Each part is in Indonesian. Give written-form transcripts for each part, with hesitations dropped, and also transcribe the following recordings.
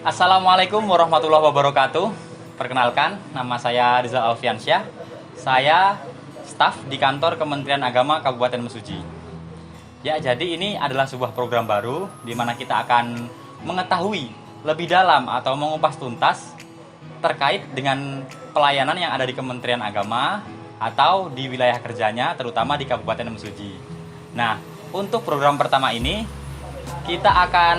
Assalamualaikum warahmatullahi wabarakatuh. Perkenalkan, nama saya Rizal Alfiansyah. Saya staf di kantor Kementerian Agama Kabupaten Mesuji. Ya, jadi ini adalah sebuah program baru di mana kita akan mengetahui lebih dalam atau mengupas tuntas terkait dengan pelayanan yang ada di Kementerian Agama atau di wilayah kerjanya, terutama di Kabupaten Mesuji. Nah, untuk program pertama ini kita akan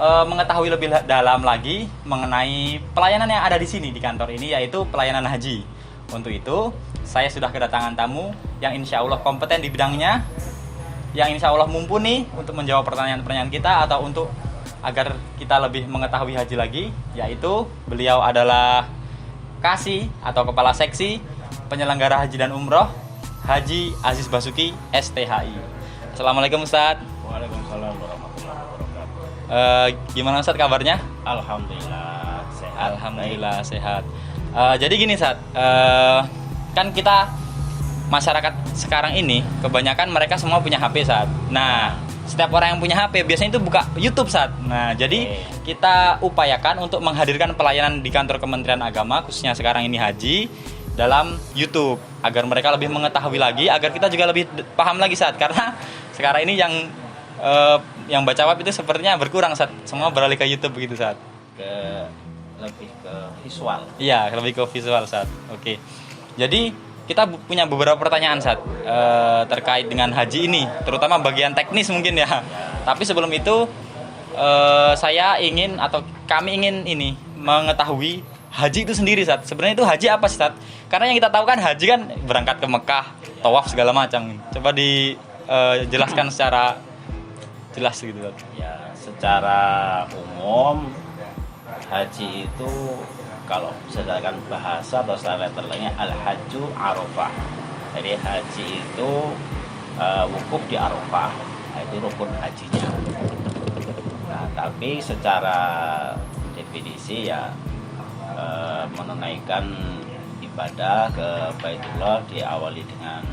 mengetahui lebih dalam lagi mengenai pelayanan yang ada di sini di kantor ini, yaitu pelayanan haji. Untuk itu, saya sudah kedatangan tamu yang insya Allah kompeten di bidangnya, yang insya Allah mumpuni untuk menjawab pertanyaan-pertanyaan kita atau untuk agar kita lebih mengetahui haji lagi, yaitu beliau adalah Kasih atau Kepala Seksi Penyelenggara Haji dan Umroh Haji Aziz Basuki STHI. Assalamualaikum Ustadz. Waalaikumsalam warahmatullahi wabarakatuh. Gimana Ustadz kabarnya? Alhamdulillah sehat. Alhamdulillah sehat. Jadi gini Ustadz, kan kita masyarakat sekarang ini kebanyakan mereka semua punya HP Ustadz. Nah, setiap orang yang punya HP biasanya itu buka YouTube Ustadz. Nah, jadi kita upayakan untuk menghadirkan pelayanan di kantor Kementerian Agama, khususnya sekarang ini haji, dalam YouTube agar mereka lebih mengetahui lagi, agar kita juga lebih paham lagi Ustadz. Karena sekarang ini yang baca web itu sepertinya berkurang Ustaz. Semua beralih ke YouTube begitu Ustaz. Lebih ke visual. Iya, lebih ke visual Ustaz. Oke. Jadi kita punya beberapa pertanyaan Ustaz terkait dengan haji ini, terutama bagian teknis mungkin ya. Tapi sebelum itu saya ingin atau kami ingin mengetahui haji itu sendiri Ustaz. Sebenarnya itu haji apa Ustaz? Karena yang kita tahu kan haji kan berangkat ke Mekah, tawaf segala macam. Coba dijelaskan secara jelas gitu. Ya, secara umum haji itu kalau berdasarkan bahasa atau secara letternya al-hajju arafah. Jadi haji itu wukuf di Arafah. Nah, itu rukun hajinya. Nah, tapi secara definisi ya menunaikan ibadah ke Baitullah diawali dengan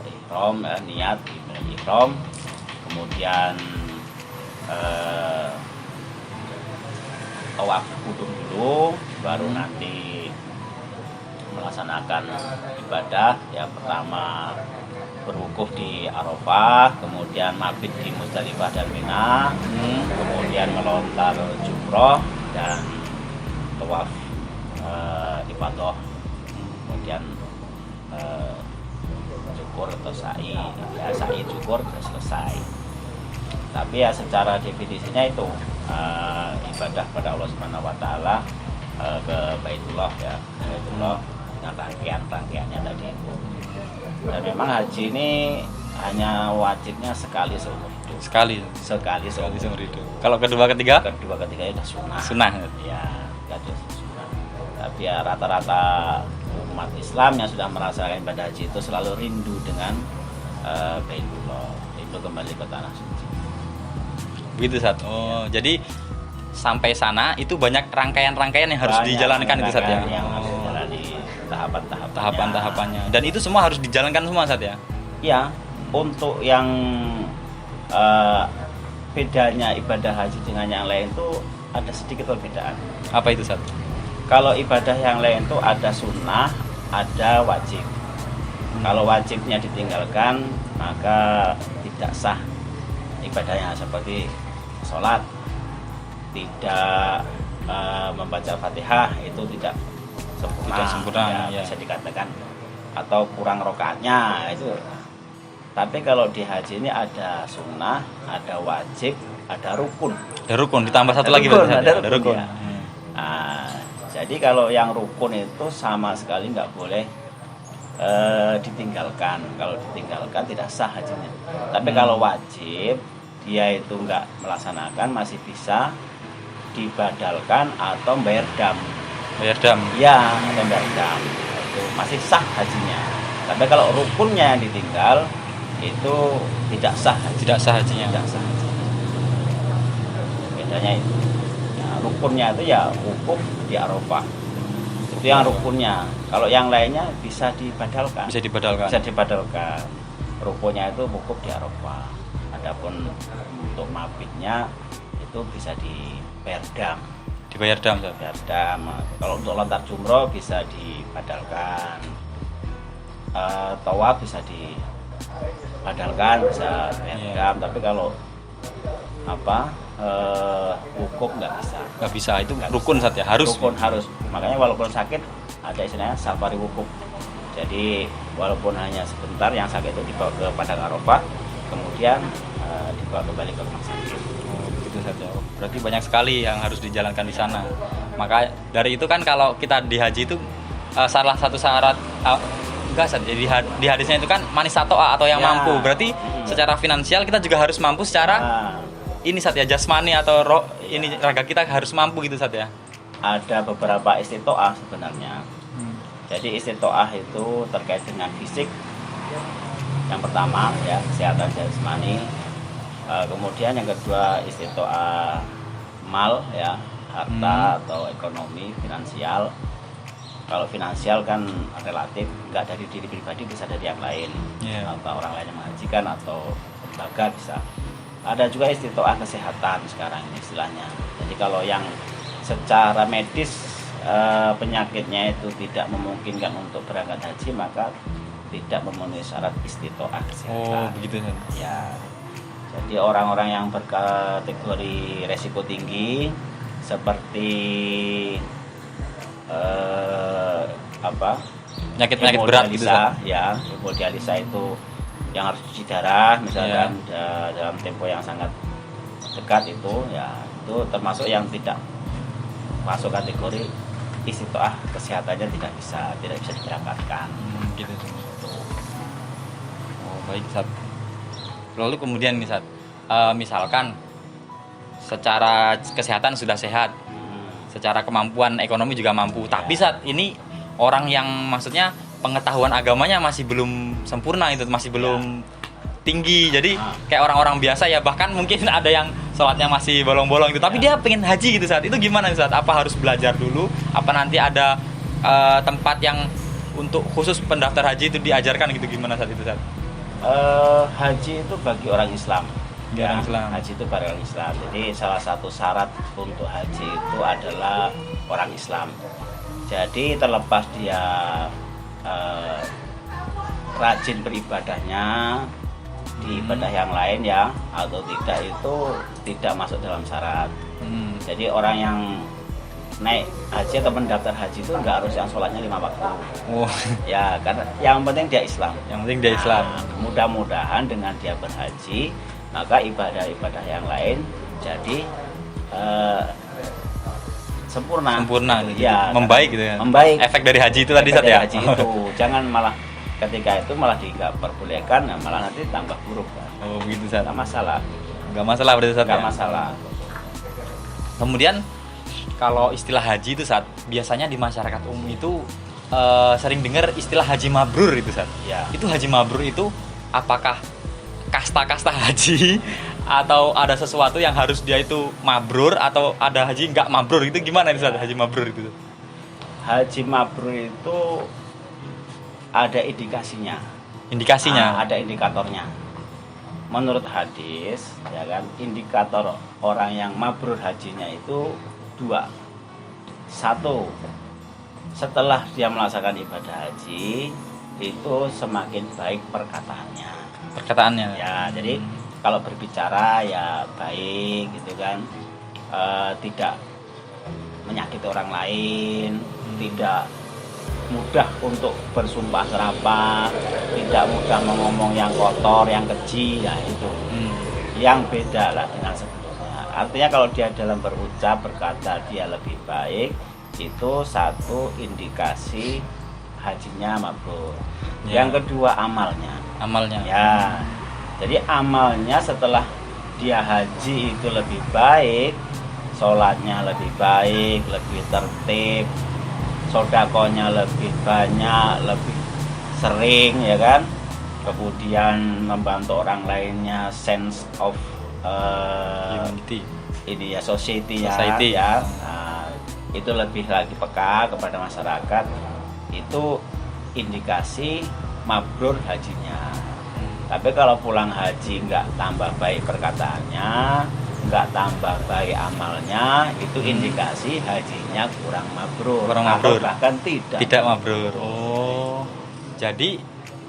ihram, niat ihram, kemudian tawaf kudum dulu, baru nanti melaksanakan ibadah. Ya, pertama berwukuf di Arafah, kemudian mabit di Muzdalifah dan Mina, kemudian melontar jumroh dan tawaf ifadah, kemudian cukur atau sa'i, ya sa'i cukur sudah selesai. Tapi ya secara definisinya itu ibadah pada Allah Subhanahu wa taala ke Baitullah, ya Baitullah dengan rangkaiannya tadi itu. Dan memang haji ini hanya wajibnya sekali seumur hidup. Sekali seumur hidup. Kalau kedua ketiga ya sudah sunnah. Sunnah. Ya, itu sunnah. Tapi ya rata-rata umat Islam yang sudah merasakan ibadah haji itu selalu rindu dengan Baitullah, itu kembali ke tanah suci. Begitu Ustaz. Oh, jadi sampai sana itu banyak rangkaian-rangkaian yang harus dijalankan itu Ustaz ya. Yang harus dijalani tahapan-tahapannya. Dan itu semua harus dijalankan semua Ustaz ya. Iya, untuk yang bedanya ibadah haji dengan yang lain itu ada sedikit perbedaan. Apa itu Ustaz? Kalau ibadah yang lain itu ada sunnah, ada wajib. Kalau wajibnya ditinggalkan, maka tidak sah ibadahnya, seperti sholat, tidak membaca Fatihah, itu tidak sempurna, ya. Bisa dikatakan, atau kurang rokaatnya itu. Tapi kalau di haji ini ada sunnah, ada wajib, ada rukun. Ada rukun ditambah satu lagi ada rukun. Ya. Nah, jadi kalau yang rukun itu sama sekali nggak boleh ditinggalkan. Kalau ditinggalkan tidak sah hajinya. Tapi kalau wajib dia itu nggak melaksanakan, masih bisa dibadalkan atau bayar dam. Ya, atau bayar dam. Itu masih sah hajinya. Tapi kalau rukunnya yang ditinggal itu tidak sah hajinya. Bedanya itu. Nah, rukunnya itu ya wukuf di Arafah. Itu yang rukunnya. Kalau yang lainnya bisa dibadalkan. Rukunnya itu wukuf di Arafah. Adapun untuk mabitnya itu bisa dibayar dam. Dibayar dam, Ustaz. Bayar dam. Kalau untuk lontar jumroh bisa dipadalkan. Tawaf bisa dipadalkan, bisa bayar dam. Tapi kalau wukuf nggak bisa. Nggak bisa, itu rukun Ustaz ya, harus. Rukun harus. Makanya walaupun sakit ada istilahnya safari wukuf. Jadi walaupun hanya sebentar, yang sakit itu dibawa ke Padang Arafah, kemudian dibawa kembali ke rumah sakit. Oh, begitu saja. Berarti banyak sekali yang harus dijalankan di sana. Maka dari itu kan kalau kita di haji itu salah satu syarat enggak Ustaz, jadi di hadisnya itu kan manis atau yang Ya. mampu. Berarti secara finansial kita juga harus mampu secara ini Ustaz ya, jasmani atau roh, ini raga kita harus mampu gitu Ustaz ya. Ada beberapa istitoah sebenarnya. Jadi istitoah itu terkait dengan fisik. Yang pertama ya kesehatan jasmani. Kemudian yang kedua istitoah mal ya, harta atau ekonomi finansial. Kalau finansial kan relatif, nggak dari diri pribadi, bisa dari yang lain. Atau orang lain yang mengajikan atau lembaga bisa. Ada juga istitoah kesehatan sekarang ini istilahnya. Jadi kalau yang secara medis penyakitnya itu tidak memungkinkan untuk berangkat haji, maka tidak memenuhi syarat istitoah kesehatan. Oh, begitu Ustaz. Ya. Jadi orang-orang yang berkategori resiko tinggi seperti Penyakit berat gitu Ustaz. ya, hemodialisa itu yang harus cuci darah misalkan dalam tempo yang sangat dekat itu, ya itu termasuk yang tidak masuk kategori istitoah kesehatannya, tidak bisa diberangkatkan. Gitu. Oh, baik Ustaz. Lalu kemudian nih Ustaz, misalkan secara kesehatan sudah sehat, secara kemampuan ekonomi juga mampu, tapi Ustaz ini orang yang maksudnya pengetahuan agamanya masih belum sempurna, itu masih belum tinggi, jadi kayak orang-orang biasa ya, bahkan mungkin ada yang sholatnya masih bolong-bolong gitu, tapi dia pengen haji gitu Ustaz. Itu gimana Ustaz? Apa harus belajar dulu? Apa nanti ada tempat yang untuk khusus pendaftar haji itu diajarkan gitu, gimana Ustaz itu Ustaz? Haji itu bagi orang Islam. Orang Islam. Haji itu bagi orang Islam. Jadi salah satu syarat untuk haji itu adalah orang Islam. Jadi terlepas dia rajin beribadahnya di ibadah yang lain ya atau tidak, itu tidak masuk dalam syarat. Jadi orang yang naik haji atau mendaftar haji itu nggak harus yang sholatnya 5 waktu. Ya, karena yang penting dia Islam. Yang penting dia Islam. Mudah-mudahan dengan dia berhaji, maka ibadah-ibadah yang lain jadi sempurna gitu. Ya, membaik gitu ya. Membaik. Efek dari haji itu tadi Ustaz ya. Haji itu jangan malah ketika itu malah diperbolehkan, malah nanti tambah buruk kan. Oh, begitu Ustaz. Nggak masalah. Nggak masalah berarti Ustaz. Nggak masalah. Kemudian kalau istilah haji itu Ustaz, biasanya di masyarakat umum itu sering dengar istilah haji mabrur itu Ustaz. Ya. Itu haji mabrur itu apakah kasta-kasta haji atau ada sesuatu yang harus dia itu mabrur, atau ada haji nggak mabrur, itu gimana Ustaz haji mabrur itu? Haji mabrur itu ada indikasinya. Indikasinya? Ada indikatornya. Menurut hadis, ya kan, indikator orang yang mabrur hajinya itu 2. 1, setelah dia melaksanakan ibadah haji itu semakin baik perkataannya. Ya, jadi kalau berbicara ya baik gitu kan, tidak menyakiti orang lain, tidak mudah untuk bersumpah serapah, tidak mudah ngomong yang kotor, yang keji, ya itu yang beda lah dengan sebelumnya. Artinya kalau dia dalam berucap, berkata dia lebih baik, itu satu indikasi hajinya mabrur. Yang kedua amalnya. Ya, jadi amalnya setelah dia haji itu lebih baik, sholatnya lebih baik, lebih tertib, sodakonya lebih banyak, lebih sering, ya kan. Kemudian membantu orang lainnya, sense of humanity, ini ya, society. Ya. Nah, itu lebih lagi peka kepada masyarakat. Itu indikasi mabrur hajinya. Tapi kalau pulang haji nggak tambah baik perkataannya, nggak tambah baik amalnya, itu indikasi hajinya kurang mabrur. Kurang Atau mabrur. bahkan tidak. Tidak mabrur. Oh. Jadi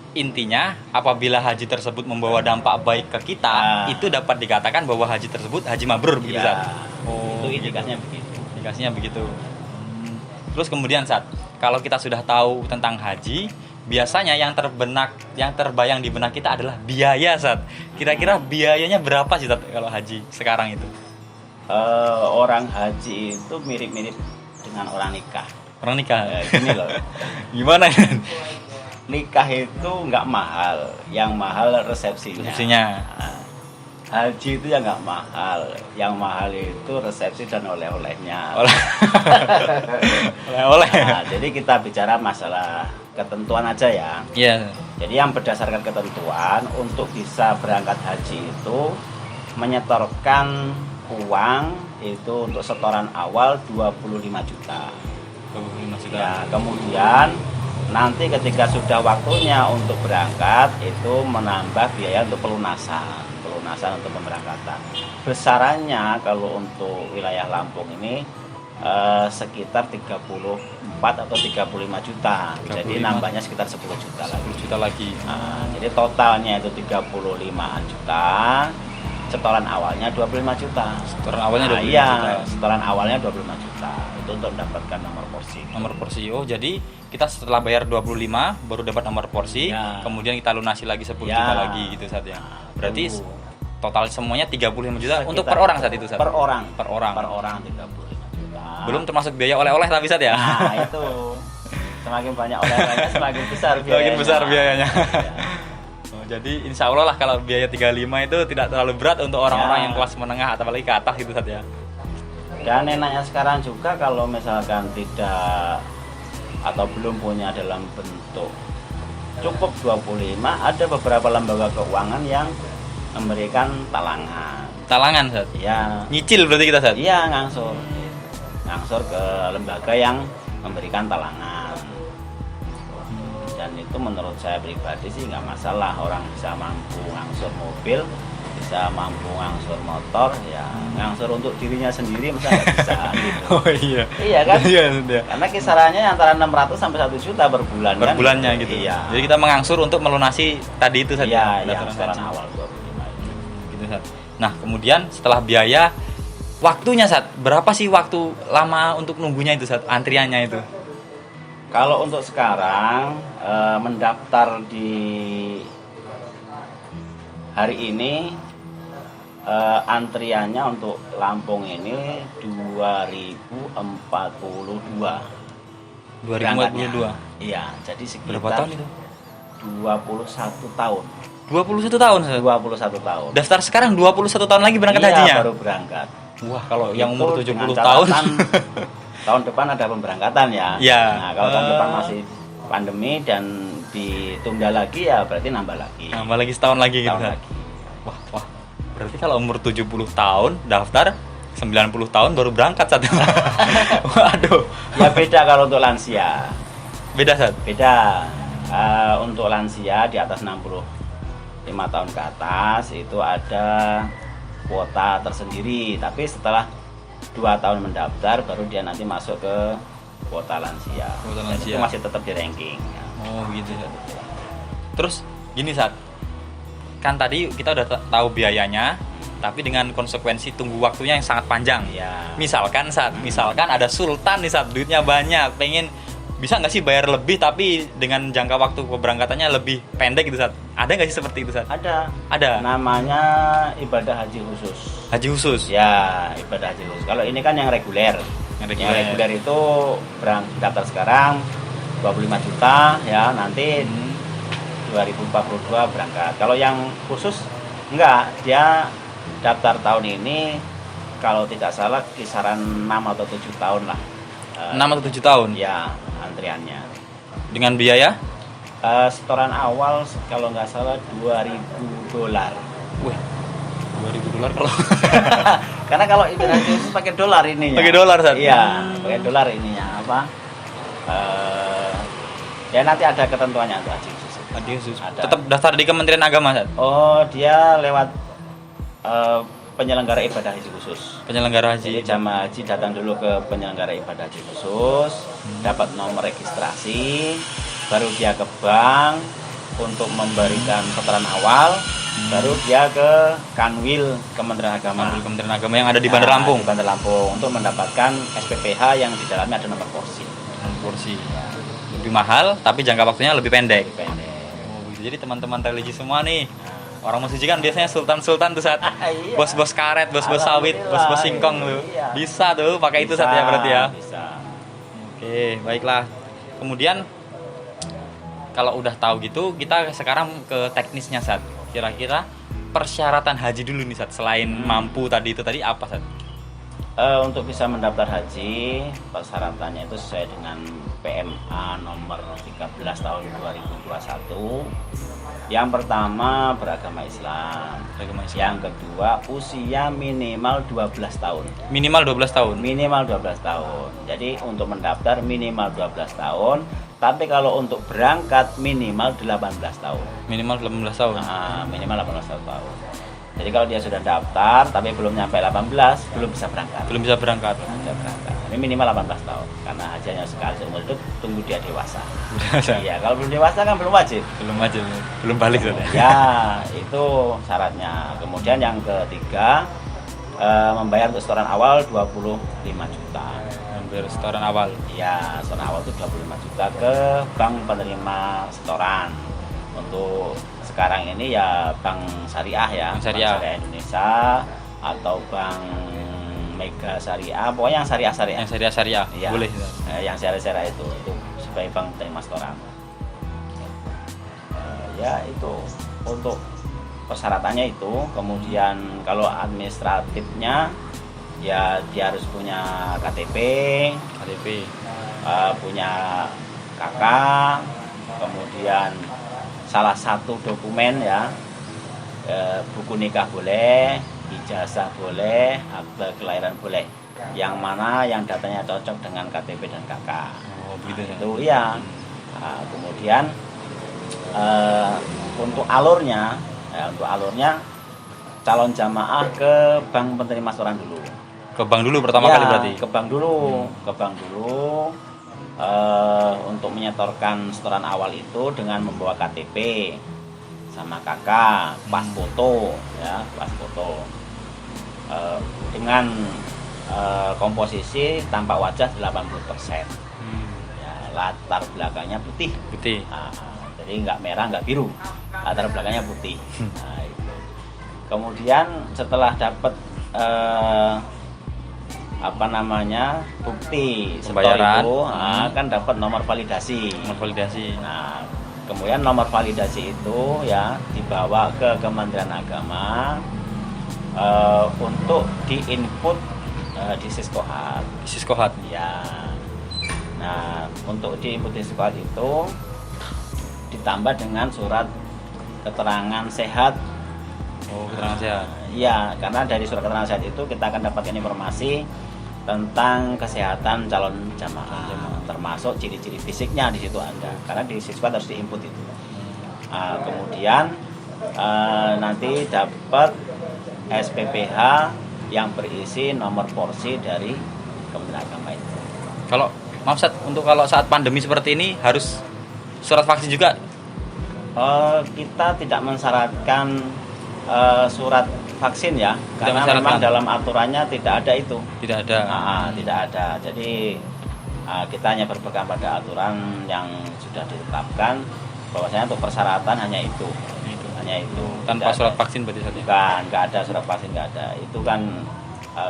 intinya apabila haji tersebut membawa dampak baik ke kita, itu dapat dikatakan bahwa haji tersebut haji mabrur begitu, Ya, Sat? Oh, itu indikasinya begitu. indikasinya begitu. Terus kemudian, Sat, kalau kita sudah tahu tentang haji, biasanya yang terbayang di benak kita adalah biaya, Sat. Kira-kira biayanya berapa sih, Sat, kalau haji sekarang itu? Orang haji itu mirip-mirip dengan orang nikah. Orang nikah. Gini loh, Gimana? nikah itu nggak mahal, yang mahal resepsinya. Resepsinya. Nah, haji itu ya nggak mahal, yang mahal itu resepsi dan oleh-olehnya. Oleh-oleh. Nah, jadi kita bicara masalah ketentuan aja ya. Iya. Jadi yang berdasarkan ketentuan untuk bisa berangkat haji itu menyetorkan uang itu untuk setoran awal 25 juta. 25 juta. Ya, kemudian nanti ketika sudah waktunya untuk berangkat itu menambah biaya untuk pelunasan untuk pemberangkatan. Besarannya kalau untuk wilayah Lampung ini sekitar 34 atau 35 juta. 35. Jadi nambahnya sekitar 10 juta lagi. 10 juta lagi. Nah, jadi totalnya itu 35 juta. Setoran awalnya 25 juta. Setoran awalnya 25 iya, juta. setoran awalnya 25 juta. Itu untuk mendapatkan nomor porsi. Nomor porsi. Oh, jadi kita setelah bayar 25 baru dapat nomor porsi, Ya. kemudian kita lunasi lagi 10 Ya. juta lagi gitu, Sat, ya. Berarti Itu. total semuanya 35 juta Sekitar untuk per orang saat itu, Sat. Per orang. Per orang. Per orang 35 juta. Belum termasuk biaya oleh-oleh tapi, Sat, ya. Nah, itu. Semakin banyak oleh-olehnya semakin besar biayanya. Semakin besar biayanya. Ya. Oh, jadi insya Allah lah kalau biaya 35 itu tidak terlalu berat untuk orang-orang Ya. yang kelas menengah atau apalagi ke atas gitu, Sat, ya. Dan enaknya sekarang juga kalau misalkan tidak atau belum punya dalam bentuk cukup 25, ada beberapa lembaga keuangan yang memberikan talangan. Talangan, Sat. Ya, Nyicil berarti kita, Sat. iya ngangsur ke lembaga yang memberikan talangan. Dan itu menurut saya pribadi sih nggak masalah, orang bisa mampu ngangsur mobil, bisa mampu ngangsur motor, ya ngangsur untuk dirinya sendiri masa nggak bisa gitu. Oh iya. Iya kan? Iya, iya. Karena kisarannya antara 600 sampai 1 juta per bulan Per kan? bulannya gitu. Iya. Jadi kita mengangsur untuk melunasi tadi itu, Sat. Iya, ya, yang pendaftaran setoran haji. awal 25 itu. Gitu, Sat. Nah, kemudian setelah biaya, waktunya, Sat, berapa sih waktu lama untuk nunggunya itu, Sat, antriannya itu? Kalau untuk sekarang mendaftar di hari ini antriannya untuk Lampung ini 2042. 2042. Iya, jadi sekitar Berapa tahun itu? 21 tahun. 21 tahun, Sat. 21 tahun. Daftar sekarang 21 tahun lagi berangkat Iya, hajinya. baru berangkat. Wah, kalau yang Itu umur dengan 70 tahun. catatan tahun depan ada pemberangkatan ya. Iya. Nah, kalau tahun depan masih pandemi dan ditunda lagi ya berarti nambah lagi. Nambah lagi setahun lagi gitu, Tahun Sat. lagi. Wah. Berarti kalau umur 70 tahun daftar, 90 tahun baru berangkat, Sat. Waduh. Ya beda kalau untuk lansia. Beda, Sat. Beda. Untuk lansia di atas 65 tahun ke atas itu ada kuota tersendiri, tapi setelah 2 tahun mendaftar baru dia nanti masuk ke kuota lansia. Kuota Dan lansia. itu masih tetap di ranking. Oh, begitu, Sat. Terus gini, Sat. Kan tadi kita udah tahu biayanya, tapi dengan konsekuensi tunggu waktunya yang sangat panjang. Ya. Misalkan, Sat, ada sultan nih, Sat, duitnya banyak, pengen bisa nggak sih bayar lebih tapi dengan jangka waktu keberangkatannya lebih pendek gitu, Sat? Ada nggak sih seperti itu, Sat? Ada. Ada. Namanya ibadah haji khusus. Haji khusus. Ya, ibadah haji khusus. Kalau ini kan yang reguler. Yang Yang reguler itu daftar sekarang 25 juta ya, nanti 2042 berangkat. Kalau yang khusus enggak, dia daftar tahun ini kalau tidak salah kisaran 6 atau 7 tahun lah. 6 atau 7 tahun. Ya, antriannya. Dengan biaya? Setoran awal kalau nggak salah $2.000. Wih, $2.000 kalau Karena kalau ibadah haji khusus pakai dolar ininya. pakai dolar, Sat. Iya, pakai dolar ininya apa? Ya nanti ada ketentuannya untuk haji khusus. Haji khusus. Ada. Tetap daftar di Kementerian Agama, Sat. Oh, dia lewat penyelenggara ibadah haji khusus. Penyelenggara Jadi haji. jamaah haji datang dulu ke penyelenggara ibadah haji khusus, dapat nomor registrasi, baru dia ke bank untuk memberikan setoran awal, baru dia ke Kanwil Kementerian Agama. Kementerian Agama yang ada di Bandar Lampung. Di Bandar Lampung untuk mendapatkan SPPH yang di dalamnya ada nomor porsi. Kursi. Lebih mahal tapi jangka waktunya lebih pendek. Pendek. Oh, begitu. Jadi teman-teman religi semua nih, orang musisi kan biasanya sultan-sultan tuh saat Iya. bos-bos karet, bos-bos sawit, Alhamdulillah, bos-bos singkong tuh. iya. Bisa tuh pakai itu saat ya berarti ya. Bisa. Oke, baiklah. Kemudian kalau udah tahu gitu, kita sekarang ke teknisnya saat. Kira-kira persyaratan haji dulu nih saat. Selain mampu tadi itu tadi apa saat? Untuk bisa mendaftar haji, persyaratannya itu sesuai dengan PMA nomor 13 tahun 2021. Yang pertama beragama Islam. Beragama Islam. Yang kedua usia minimal 12 tahun. Minimal 12 tahun. Minimal 12 tahun. Jadi untuk mendaftar minimal 12 tahun, tapi kalau untuk berangkat minimal 18 tahun. Minimal 18 tahun. Minimal 18 tahun. Jadi kalau dia sudah daftar tapi belum nyampe 18, belum bisa berangkat. Belum bisa berangkat. Bisa berangkat. Tapi minimal 18 tahun karena hajinya sekali seumur hidup, tunggu dia dewasa. Iya, kalau belum dewasa kan belum wajib. Belum aja, belum balik saat. Ya, itu syaratnya. Kemudian yang ketiga, membayar untuk setoran awal 25 juta. Hampir setoran awal. Ya, setoran awal itu 25 juta ke bank penerima setoran. Untuk sekarang ini ya Bank Syariah ya, Bank Syariah. Bank Syariah Indonesia atau Bank Mega Syariah, pokoknya yang syariah-syariah. Yang syariah-syariah. Iya. Boleh. Yang syariah-syariah itu sebagai bank penerima setoran. Ya itu untuk persyaratannya itu. Kemudian kalau administratifnya ya dia harus punya KTP, KTP. punya KK, kemudian salah satu dokumen ya, buku nikah boleh, ijazah boleh, akte kelahiran boleh, yang mana yang datanya cocok dengan KTP dan KK. Oh, begitu ya. Itu ya. Kemudian untuk alurnya calon jamaah ke bank penerima setoran dulu. Ke bank dulu pertama Ya, kali berarti. ke bank dulu untuk menyetorkan setoran awal itu dengan membawa KTP sama KK, pas foto ya, pas foto dengan komposisi tampak wajah 80%. Ya, latar belakangnya putih. Putih. Jadi nggak merah nggak biru, latar belakangnya putih. Nah, itu. Kemudian setelah dapat bukti Pembayaran. setor itu, kan dapat nomor validasi. Nomor validasi. Nah, kemudian nomor validasi itu ya dibawa ke Kementerian Agama untuk diinput di Siskohat. Siskohat. Ya. Nah, untuk diinput di Siskohat itu ditambah dengan surat keterangan sehat. Oh, keterangan sehat. Iya, karena dari surat keterangan sehat itu kita akan dapatkan informasi tentang kesehatan calon jamaah, termasuk ciri-ciri fisiknya di situ ada. Karena di siswa harus diinput itu. Kemudian nanti dapat SPPH yang berisi nomor porsi dari Kementerian Agama itu. Kalau maaf Sat, untuk kalau saat pandemi seperti ini harus surat vaksin juga. Kita tidak mensyaratkan surat vaksin ya, karena mensyaratkan. memang dalam aturannya tidak ada itu. Tidak ada. Tidak ada. Jadi kita hanya berpegang pada aturan yang sudah ditetapkan, bahwasanya untuk persyaratan hanya itu. Hanya itu. Tanpa Tidak surat ada. vaksin berarti Sat. Bukan, nggak ada surat vaksin, nggak ada. Itu kan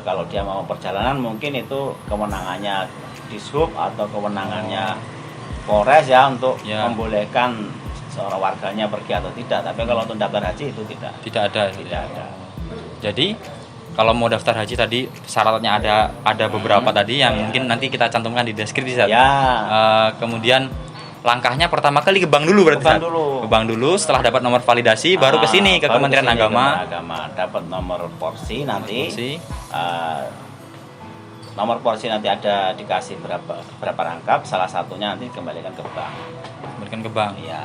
kalau dia mau perjalanan mungkin itu kewenangannya Dishub atau kewenangannya Polres ya untuk membolehkan seorang warganya pergi atau tidak. Tapi kalau untuk daftar haji itu tidak. Tidak ada. Tidak ada. Jadi kalau mau daftar haji tadi syaratnya ada beberapa tadi yang mungkin nanti kita cantumkan di deskripsi Sat. Ya. Kemudian langkahnya pertama kali ke bank dulu berarti. Ke bank Sat? dulu. Ke bank dulu, setelah dapat nomor validasi baru ke sini ke baru Kementerian kesini, Agama. Kementerian Agama dapat nomor porsi nanti. Porsi. Nomor porsi nanti ada dikasih berapa rangkap, salah satunya nanti kembalikan ke bank. Kembalikan ke bank. Iya.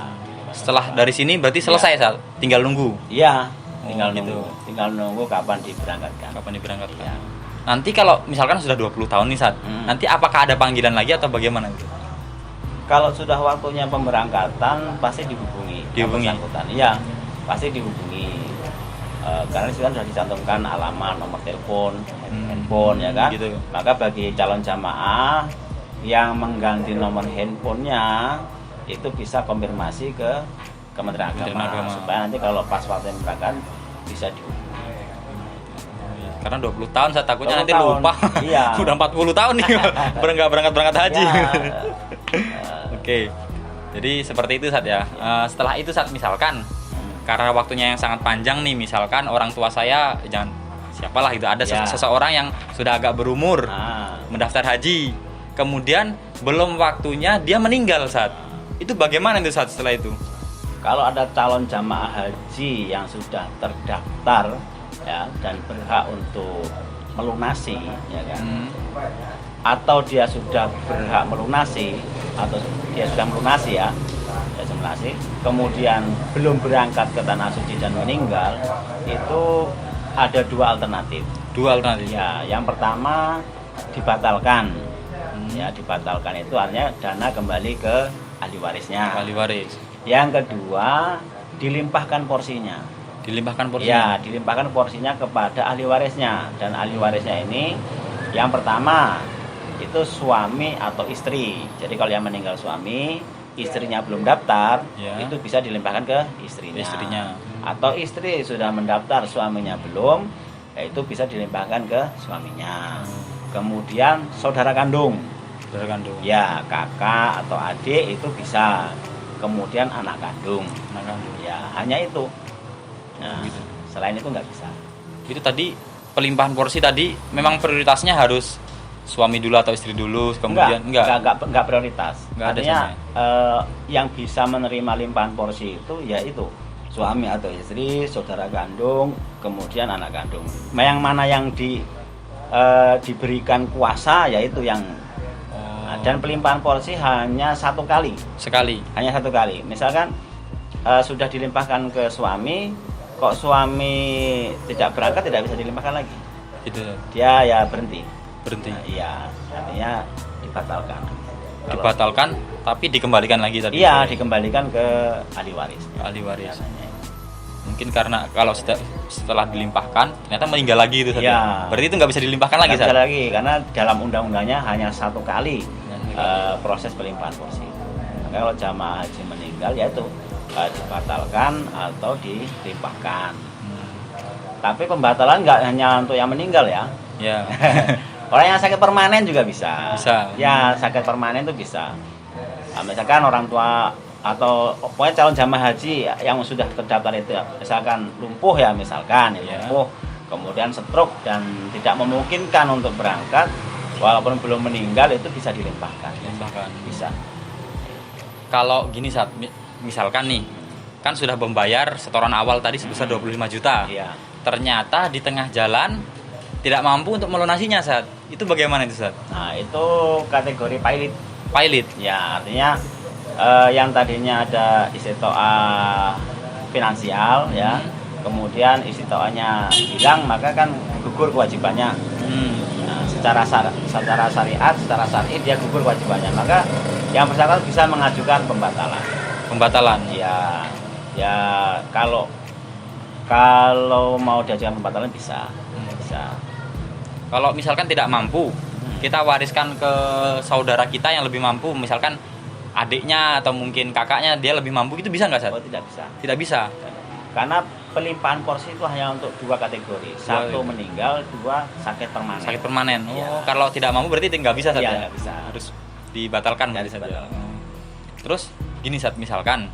Setelah dari sini berarti selesai Sat. Tinggal nunggu. Iya. tinggal nunggu kapan diberangkatkan. Kapan diberangkatkan? Ya. Nanti kalau misalkan sudah 20 tahun nih saat, nanti apakah ada panggilan lagi atau bagaimana itu? Kalau sudah waktunya pemberangkatan pasti dihubungi. Dihubungi? Yang bersangkutan. Iya, pasti dihubungi. Karena di sana sudah dicantumkan alamat, nomor telepon, handphone ya kan. Gitu. Maka bagi calon jamaah yang mengganti nomor handphonenya itu bisa konfirmasi ke Kementerian Agama supaya nanti kalau pas waktu berangkat bisa dihubungi. Karena 20 tahun saya takutnya 20 nanti tahun. lupa. Iya. Udah 40 tahun nih berangkat haji. Ya. Oke. Jadi seperti itu Sat ya. Setelah itu Sat misalkan karena waktunya yang sangat panjang nih, misalkan orang tua saya jangan siapalah itu ada seseorang yang sudah agak berumur mendaftar haji. Kemudian belum waktunya dia meninggal Sat. Itu bagaimana itu Sat setelah itu? Kalau ada calon jamaah haji yang sudah terdaftar ya dan berhak untuk melunasi ya kan, atau dia sudah berhak melunasi atau dia sudah melunasi ya, kemudian belum berangkat ke tanah suci dan meninggal, itu ada dua alternatif. Ya, yang pertama dibatalkan. Ya, dibatalkan itu artinya dana kembali ke ahli warisnya. Ahli waris. Yang kedua dilimpahkan porsinya. Ya, dilimpahkan porsinya kepada ahli warisnya, dan ahli warisnya ini yang pertama itu suami atau istri. Jadi kalau yang meninggal suami, istrinya belum daftar, itu bisa dilimpahkan ke istrinya. Atau istri sudah mendaftar, suaminya belum, itu bisa dilimpahkan ke suaminya. Kemudian saudara kandung. Ya, kakak atau adik itu bisa. Kemudian anak kandung. Ya, hanya itu. Nah, selain itu nggak bisa. Itu tadi pelimpahan porsi tadi memang prioritasnya harus suami dulu atau istri dulu, kemudian enggak prioritas. Artinya yang bisa menerima limpahan porsi itu yaitu suami atau istri, saudara kandung, kemudian anak kandung. Yang mana yang diberikan kuasa yaitu yang dan pelimpahan porsi hanya satu kali. Hanya satu kali. Misalkan sudah dilimpahkan ke suami, kok suami tidak berangkat, tidak bisa dilimpahkan lagi. Gitu. Dia ya berhenti. Nah, iya, artinya dibatalkan. Dibatalkan, tapi dikembalikan lagi tadi. Iya, dikembalikan ke ahli waris. Mungkin karena kalau setelah dilimpahkan ternyata meninggal lagi itu. Iya. Berarti itu nggak bisa dilimpahkan lagi. Nggak bisa lagi, karena dalam undang-undangnya hanya satu kali proses pelimpahan porsi. Maka kalau jamaah haji meninggal yaitu dibatalkan atau dilimpahkan. Tapi pembatalan nggak hanya untuk yang meninggal ya. Orang yang sakit permanen juga bisa. Ya, sakit permanen itu bisa. Nah, misalkan orang tua atau pokoknya calon jamaah haji yang sudah terdaftar itu, misalkan lumpuh ya, lumpuh, kemudian stroke dan tidak memungkinkan untuk berangkat, walaupun belum meninggal itu bisa dilimpahkan. Bisa. Kalau gini saat misalkan nih, kan sudah membayar setoran awal tadi sebesar 25 juta. Ternyata di tengah jalan tidak mampu untuk melunasinya saat. Itu bagaimana itu saat? Nah, itu kategori pilot. Ya, artinya yang tadinya ada istitoah finansial ya, kemudian istitoahnya hilang, maka kan gugur kewajibannya. Nah, secara syariat, secara syar'i dia gugur kewajibannya, maka yang bersangkutan bisa mengajukan pembatalan. Ya kalau mau diajukan pembatalan bisa. Kalau misalkan tidak mampu, kita wariskan ke saudara kita yang lebih mampu, misalkan adiknya atau mungkin kakaknya dia lebih mampu, itu bisa nggak Sat? Oh, tidak bisa. Tidak bisa. Karena pelimpahan porsi itu hanya untuk dua kategori. Satu meninggal, dua sakit permanen. Kalau tidak mampu berarti nggak bisa Sat? Iya, nggak bisa. Harus dibatalkan saja. Terus gini Sat, misalkan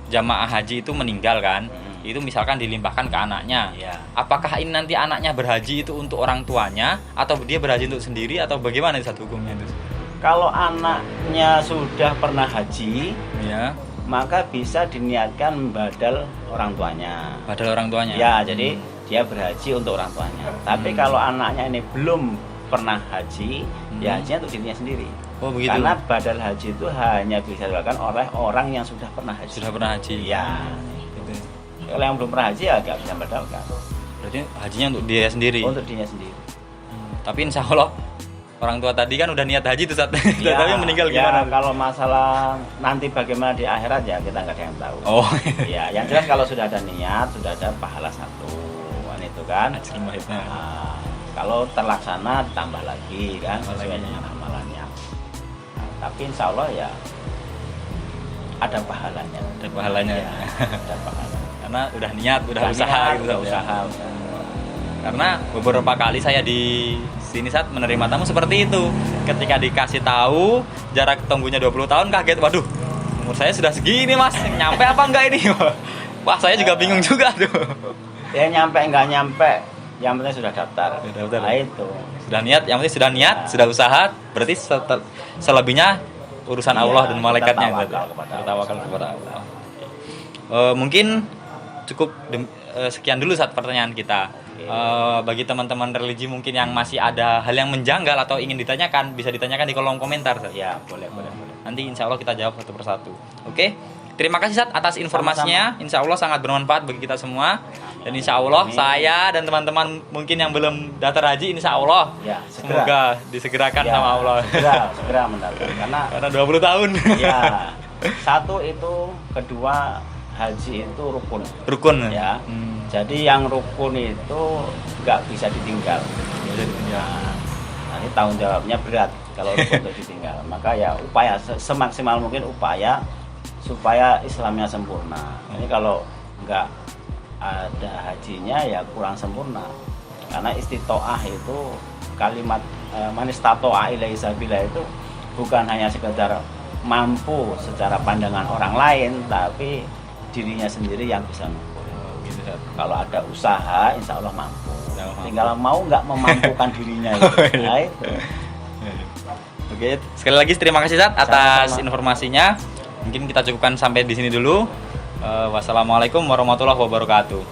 jamaah haji itu meninggal kan, itu misalkan dilimpahkan ke anaknya. Apakah ini nanti anaknya berhaji itu untuk orang tuanya atau dia berhaji untuk sendiri atau bagaimana satu hukumnya itu? Kalau anaknya sudah pernah haji, maka bisa diniatkan badal orang tuanya. Ya, jadi dia berhaji untuk orang tuanya. Tapi kalau anaknya ini belum pernah haji, ya hajinya untuk dirinya sendiri. Oh, begitu. Karena badal haji itu hanya bisa dilakukan oleh orang yang sudah pernah haji. Ya. Kalau yang belum pernah haji ya nggak bisa membatalkan. Berarti hajinya untuk dia sendiri. Untuk dirinya sendiri. Tapi insya Allah orang tua tadi kan udah niat haji tuh saat Ya, tapi meninggal ya, gimana? kalau masalah nanti bagaimana di akhirat ya kita nggak ada yang tahu. Oh, Ya, yang jelas kalau sudah ada niat, sudah ada pahala satu, kan itu kan. ajrul mahidna. Nah, kalau terlaksana tambah lagi kan Tambah sesuai lagi. dengan amalannya. Nah, tapi insya Allah ya ada pahalanya. Ada pahalanya. Ya, ada pahala. Karena udah niat, udah Udah usaha niat, gitu udah Sat, ya. usaha. Karena beberapa kali saya di sini saat menerima tamu seperti itu. Ketika dikasih tahu jarak tempuhnya 20 tahun kaget, waduh. Umur saya sudah segini, Mas. Nyampe apa enggak ini? Wah, saya juga bingung juga tuh. Ya nyampe nggak nyampe, yang penting sudah daftar. Sudah daftar. Nah, itu. Sudah niat, yang penting sudah niat, Ya. sudah usaha, berarti selebihnya urusan Iya, Allah dan malaikatnya kita berarti. tawakal kepada Allah. Bertawakal kepada Allah. Mungkin cukup sekian dulu saat pertanyaan kita. Bagi teman-teman religi mungkin yang masih ada hal yang menjanggal atau ingin ditanyakan, bisa ditanyakan di kolom komentar. Sat. Ya, boleh. Nanti insya Allah kita jawab satu persatu. Oke, terima kasih Sat atas informasinya. Insya Allah sangat bermanfaat bagi kita semua. Dan insya Allah Amin. saya dan teman-teman mungkin yang belum daftar haji, insya Allah Ya, semoga disegerakan Ya, sama Allah. segera mendaftar Karena 20 tahun. ya satu itu, kedua haji itu rukun. Rukun. Ya. Jadi yang rukun itu nggak bisa ditinggal. Nah, ini tanggung jawabnya berat kalau rukun itu ditinggal. Maka ya upaya semaksimal mungkin upaya supaya Islamnya sempurna. Ini kalau nggak ada hajinya ya kurang sempurna. Karena istitoah itu kalimat manistatoa ilaihi sabila itu bukan hanya sekedar mampu secara pandangan orang lain, tapi dirinya sendiri yang bisa mampu. Kalau ada usaha, insya Allah mampu. Tinggal mau nggak memampukan dirinya itu. Nah, itu. Oke, sekali lagi terima kasih Sat atas Sama-sama. informasinya. Mungkin kita cukupkan sampai di sini dulu. Wassalamualaikum warahmatullahi wabarakatuh.